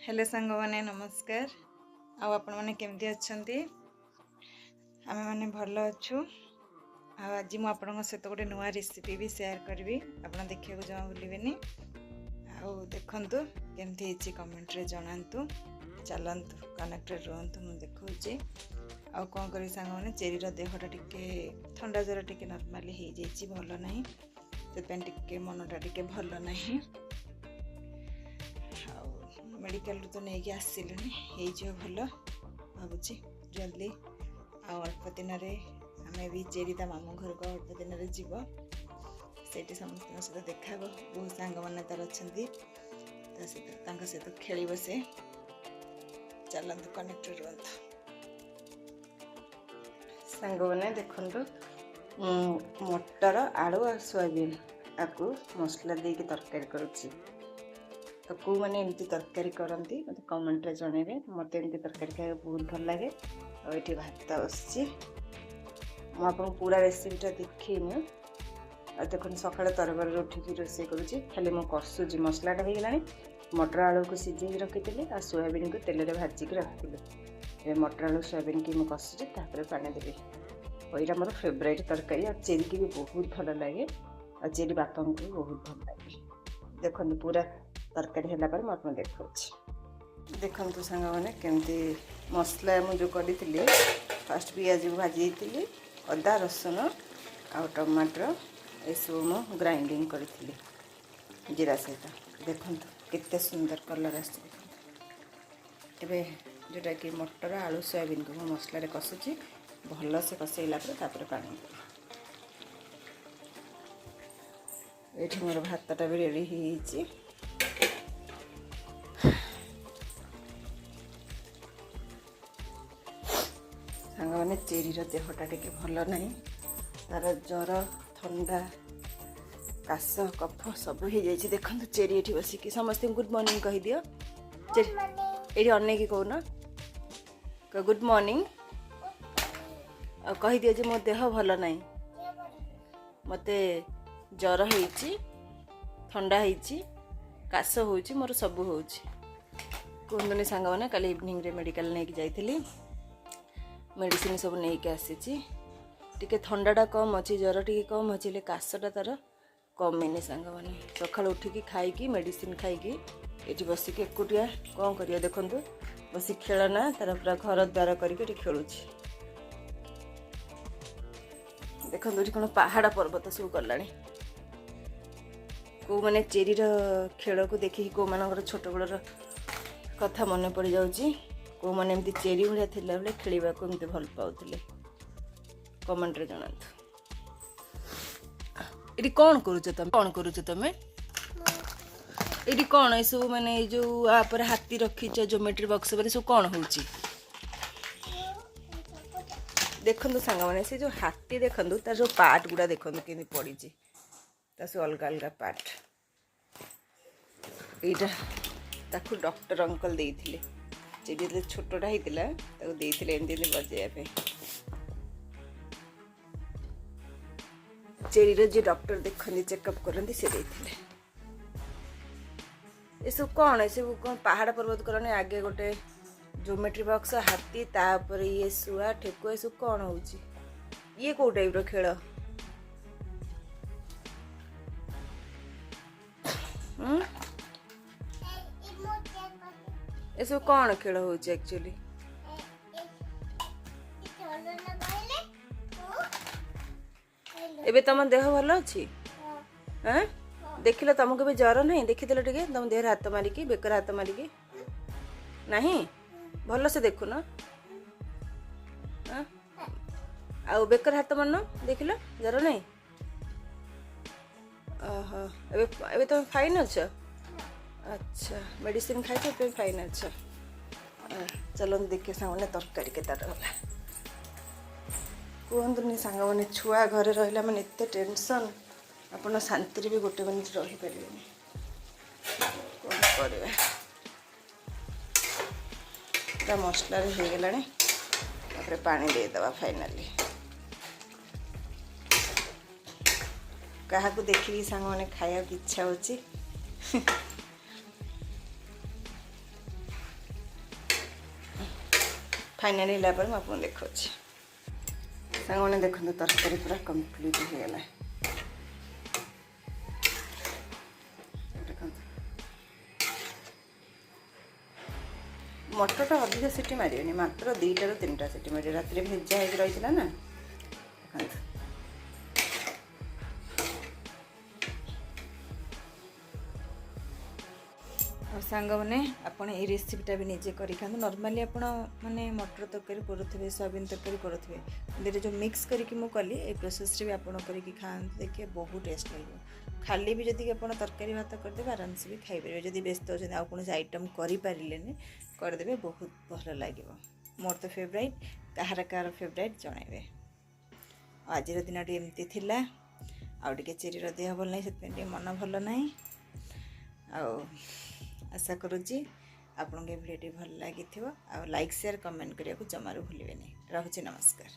Hello सांग माने नमस्कार। आपण माने केमती अछंती? आमे माने भलो अछु। आज मु आपन सहित गोटे नुआ रेसिपी भी शेयर करबी। आपण देखिया जमा भूलिबेनी। आउ देखंतु केमती हिची कमेंट रे जणांतु। चलंतु कनेक्टेड रहंतु मु देखौची। आउ कोन करी सांग माने चेरी रो देहटा टिके ठंडा जरा टिके नॉर्मली हे जेची भलो नाही। से पेन टिके मनटा टिके भलो नाही। मेडिकल तो नहीं कि आसिलुनी हो भल भावुची जल्दी अल्प दिन आम भी चेरीता मामू घर को अल्प दिन जीव से समस्त सहित देखा बहुत सांग मैंने तार अच्छा सहित खेल से चलतु कनेक्टेड रुहतु सांग मैंने देखु मटर आलू और सोयाबीन आपको मसला देके तरकारी करुच्ची तो कौ मैंने एमती तरकारी करती मत कमेंट रे जनइबे। मत एमती तरकारी खाया बहुत भल लगे। और ये भात बसची मुझे पूरा रेसिपीटा देखनी आ देखो सकाଳେ तरबर उठिकी रोसे करुँची खाली मु कसुची मसलाटा हो गलानी। मटर आलू को सीझे रखी आ सोयाबीन को तेल भाजिक रखी मटर आलू सोयाबीन की मुझे कसुची पानी देवी। और यहाँ मोर फेवरेट तरकारी और चेरी की भी बहुत भल लगे और चेरी बापा को भी बहुत भल लगे। देखो पूरा तरकारी है मुझे देखा देखु सांग मैंने केमती मसला मुझे करी फास्ट पियाज भाजी अदा रसुन आ टमाटर यू मु ग्राइंडिंग करी जीरा सहित देखु केते सुंदर कलर आवे जोटा कि मटर आलू सोयाबीन को मसला कसुची भल से कसैला पानी ये मोर भातटा भी रेडी हो सांग मैंने चेरी देहटा टे भल ना तार जर थंडा काश कफ सब हो जाए। देखो चेरी ये बसिकी समस्त गुड मॉर्निंग कह दियो चेरी ये अनेक कौन गुड मॉर्निंग कह दियो जे मो देह भल ना मते जर होइची ठंडा होइची काश होइची मोर सब होइची कहतुनी सांग मैंने कल इवनिंग रे मेडिकल नहीं जाइली मेडिसिन सब नहीं के आसी टिके ठंडाटा कम अच्छी जर टी कम अच्छे काशटा तार कमेनी सांग मैंने सका उठिकी खाई मेडिसिन खाई ये बसिक एकुटिया कौन करिया देखु बस खेलना तार पूरा घर द्वार करके खेलुची देखो ये कौन पहाड़ पर्वत सब गला कौ मैंने चेरी खेल को देखिए कौ मान छोट बेलर कथा मन पड़ जाऊँगी कौ मैंने एमती चेरी भाया थिला बेले खेलने को एमती भल पाउले कमेंट रे जणातु। ये कौन करुच तुम ये कौन ये सब माने जो आप हाथी रखीच ज्योमेट्री बॉक्स पर सब कौन हो देखु सांग मैंने से जो हाथी देखु तार जो पार्ट गुड़ा देखु कि पड़ी सब अलग अलग पार्ट यहाँ डॉक्टर अंकल देइथिले चेरी जो छोटा होता देइथिले एमती बजाइबे चेरी जो डॉक्टर देखते चेकअप करते से देइथिले। ये सब कौन ये सब कौन पहाड़ पर्वत करने आगे गोटे ज्योमेट्री बॉक्स हाथी तापर ये शुआ ठेकुआ ये सब कौन हो ये कौ टाइप खेल ये सब कौन खेल हो एक्चुअली एबे तुम देह भल अच्छी हाँ देख लो तुमको भी ज्वर नहीं देखीदेल टे तुम देह हाथ मारिकी बेकर हाथ मारिकी नहीं भल से देखु न आ बेकर हाथ मारन देख लो ज्वर नहीं एबे तुम फाइन अच्छ अच्छा मेडिसिन खाई फाइन अच्छा चलो देखे सांग तरकारी के तार गला कहतुनी सांग मैंने छुआ घरे रहा मैंने एत टेंशन आपन शांति भी गोटे मिनिट रही पारे कौन करें पूरा मसला हो गला पानी देदबा फाइनाली क्या देखिए सांग मैंने खाया इच्छा होची फाइनाली होला पर आपको देखा सामने देखते तरकारी पूरा कम्प्लीट हो गला मटरटा अधिक सीटी मारे मात्र 2 ରୁ 3टा सीटी मारे राति भेजा हो रही है ना देखते सांग मैंने आपड़ ये रेसिपीटा भी निजे कर खाते नॉर्मली आप माने मटर तरकारी करुवे सोयाबीन तरकारी करुवे जो मिक्स करके मुझे कली ये प्रोसेस भी आप करके खाते देखिए बहुत टेस्ट लगे खाली भी जब आप तरकारी भात करदे आराम से भी खाईपर जब व्यस्त होती आउ कौन आइटम करें करदे बहुत भल लगे मोर तो फेवरेट कहार कहार फेवरेट जनइबे आज दिन एमती थिला आउ चेरी देह भल ना से मन भल ना आशा करुँची आपन के भिडियो भल लगी लाइक शेयर कमेंट करने को जमारू भूलिए नहीं। रहुछि नमस्कार।